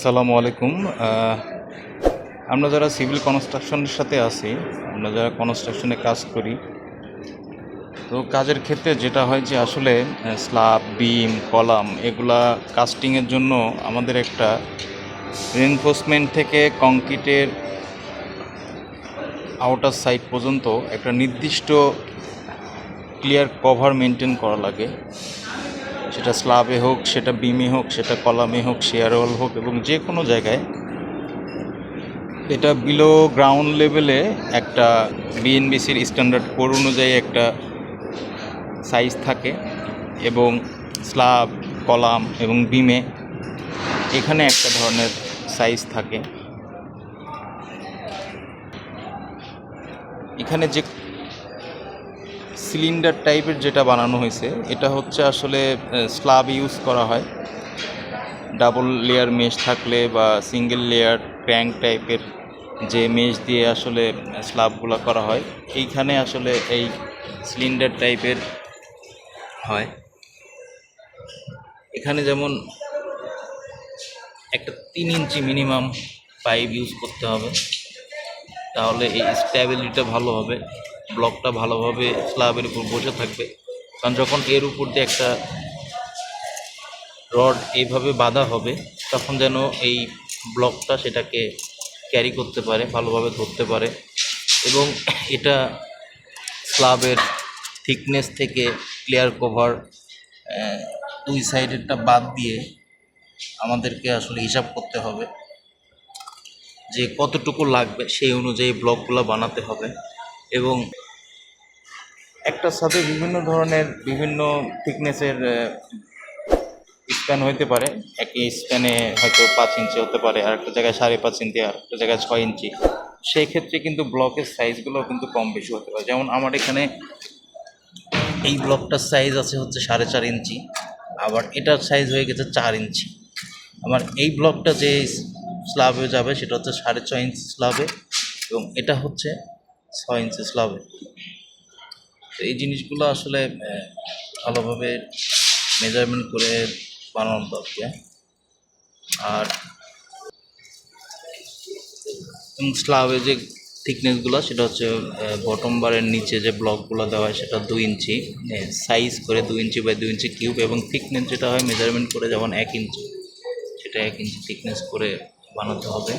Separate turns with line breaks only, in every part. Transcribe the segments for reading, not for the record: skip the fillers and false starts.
আসসালামু আলাইকুম। আমরা যারা সিভিল কনস্ট্রাকশনের সাথে আছি, আমরা যারা কনস্ট্রাকশনে কাজ করি, তো কাজের ক্ষেত্রে যেটা হয় যে আসলে স্ল্যাব, বিম, কলাম এগুলা কাস্টিংয়ের জন্য আমাদের একটা রিইনফোর্সমেন্ট থেকে কংক্রিটের আউটার সাইড পর্যন্ত একটা নির্দিষ্ট ক্লিয়ার কভার মেনটেন করা লাগে। সেটা স্ল্যাবে হোক, সেটা বিমে হোক, সেটা কলামে হোক, শেয়ার ওয়াল হোক, এবং যে কোনো জায়গায় এটা বিলো গ্রাউন্ড লেভেলে একটা বিএনবিসির স্ট্যান্ডার্ড কোড অনুযায়ী একটা সাইজ থাকে, এবং স্ল্যাব, কলাম এবং বিমে এখানে একটা ধরনের সাইজ থাকে। এখানে যে সিলিন্ডার টাইপের যেটা বানানো হয়েছে এটা হচ্ছে আসলে স্ল্যাব ইউজ করা হয়। ডাবল লেয়ার মেশ থাকলে বা সিঙ্গেল লেয়ার ক্র্যাঙ্ক টাইপের যে মেশ দিয়ে আসলে স্ল্যাবগুলো করা হয়, এইখানে আসলে এই সিলিন্ডার টাইপের হয়। এখানে যেমন একটা 3 ইঞ্চি মিনিমাম পাইপ ইউজ করতে হবে, তাহলে এই স্ট্যাবিলিটিটা ভালো হবে, ব্লকটা ভালোভাবে স্ল্যাবের উপর বসে থাকবে। কারণ যখন এর উপর দিয়ে একটা রড এইভাবে বাঁধা হবে, তখন যেন এই ব্লকটা সেটাকে ক্যারি করতে পারে, ভালোভাবে ধরতে পারে, এবং এটা স্ল্যাবের থিকনেস থেকে ক্লিয়ার কভার দুই সাইডেরটা বাদ দিয়ে আমাদেরকে আসলে হিসাব করতে হবে যে কতটুকু লাগবে, সেই অনুযায়ী ব্লকগুলো বানাতে হবে। এবং একটার সাথে বিভিন্ন ধরনের বিভিন্ন থিকনেসের স্প্যান হইতে পারে। একই স্প্যানে হয়তো 5 ইঞ্চি হতে পারে, আর একটা জায়গায় 5.5 ইঞ্চি, আর একটা জায়গায় 6 ইঞ্চি। সেই ক্ষেত্রে কিন্তু ব্লকের সাইজগুলো কিন্তু কম বেশি হতে পারে। যেমন আমার এখানে এই ব্লকটার সাইজ আছে হচ্ছে 4.5 ইঞ্চি, আবার এটার সাইজ হয়ে গেছে 4 ইঞ্চি। আমার এই ব্লকটা যে স্ল্যাবে যাবে সেটা হচ্ছে 6.5 ইঞ্চি স্ল্যাবে, এবং এটা হচ্ছে 6 ইঞ্চি স্ল্যাবে। তো এই জিনিসগুলো আসলে ভালোভাবে মেজারমেন্ট করে বানানো দরকার। আর স্ল্যাবে যে থিকনেসগুলো সেটা হচ্ছে বটম বারের নিচে যে ব্লকগুলো দেওয়া হয় সেটা 2 ইঞ্চি সাইজ করে, 2 ইঞ্চি বাই 2 ইঞ্চি কিউব, এবং থিকনেস যেটা হয় মেজারমেন্ট করে যেমন 1 ইঞ্চি, সেটা 1 ইঞ্চি থিকনেস করে বানাতে হবে।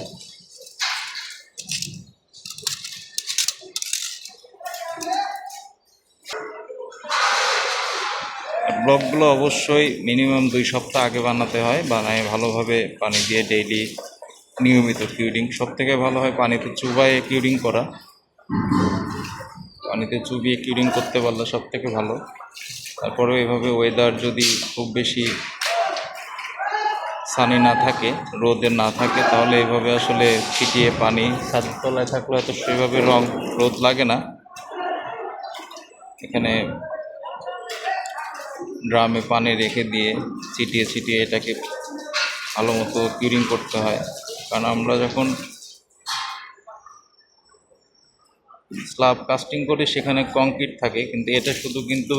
ব্লকগুলো অবশ্যই মিনিমাম 2 সপ্তাহ আগে বানাতে হয়, বানায় ভালোভাবে পানি দিয়ে ডেইলি নিয়মিত কিউরিং। সব থেকে ভালো হয় পানিতে চুবাইয়ে কিউরিং করা, পানিতে চুবিয়ে কিউরিং করতে পারলে সব থেকে ভালো। তারপরেও এভাবে ওয়েদার যদি খুব বেশি সানি না থাকে, রোদের না থাকে, তাহলে এভাবে আসলে ছিটিয়ে পানি ছাদের তলায় থাকলে হয়তো সেভাবে রোদ লাগে না। এখানে ড্রামে পানি রেখে দিয়ে ছিটিয়ে ছিটিয়ে এটাকে ভালো মতো কিউরিং করতে হয়। কারণ আমরা যখন স্ল্যাব কাস্টিং করি সেখানে কংক্রিট থাকে, কিন্তু এটা শুধু কিন্তু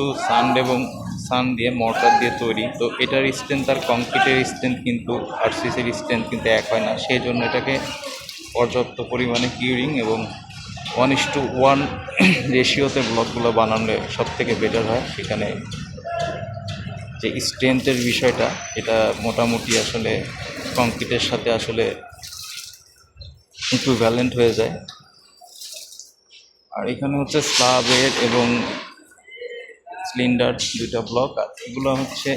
সান দিয়ে মর্টার দিয়ে তৈরি। তো এটার স্ট্রেংথ আর কংক্রিটের স্ট্রেংথ কিন্তু আরসিসির স্ট্রেংথ কিন্তু এক হয় না। সেই জন্য এটাকে পর্যাপ্ত পরিমাণে কিউরিং এবং 1:1 রেশিওতে ব্লকগুলো বানালে সব থেকে বেটার হয়। সেখানে যে স্ট্রেংথের বিষয়টা, এটা মোটামুটি আসলে কংক্রিটের সাথে আসলে ইকুইভ্যালেন্ট হয়ে যায়। আর এখানে হচ্ছে স্ল্যাবের এবং সিলিন্ডার দুইটা ব্লক, আর এগুলো হচ্ছে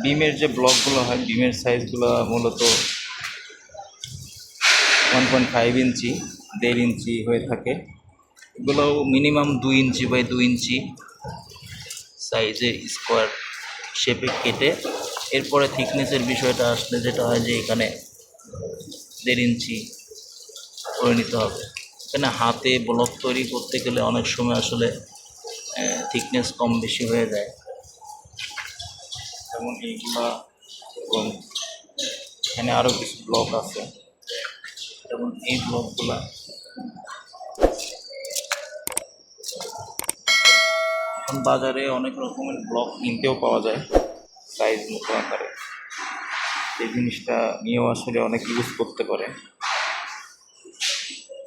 বিমের যে ব্লকগুলো হয়, বিমের সাইজগুলো মূলত 1.5 ইঞ্চি, 1.5 ইঞ্চি হয়ে থাকে। এগুলো মিনিমাম 2 ইঞ্চি বাই 2 ইঞ্চি সাইজের স্কোয়ার শেপে কেটে, এরপরে থিকনেসের বিষয়টা আসলে যেটা হয় যে এখানে 1.5 ইঞ্চি করে নিতে হবে। এখানে হাতে ব্লক তৈরি করতে গেলে অনেক সময় আসলে থিকনেস কম বেশি হয়ে যায়, যেমন এইগুলা, এবং এখানে আরও কিছু ব্লক আছে, যেমন এই ব্লকগুলা। এখন বাজারে অনেক রকমের ব্লক কিনতেও পাওয়া যায় সাইজ মতো আকারে। এই জিনিসটা নিয়েও আসলে অনেক ইউজ করতে পারে।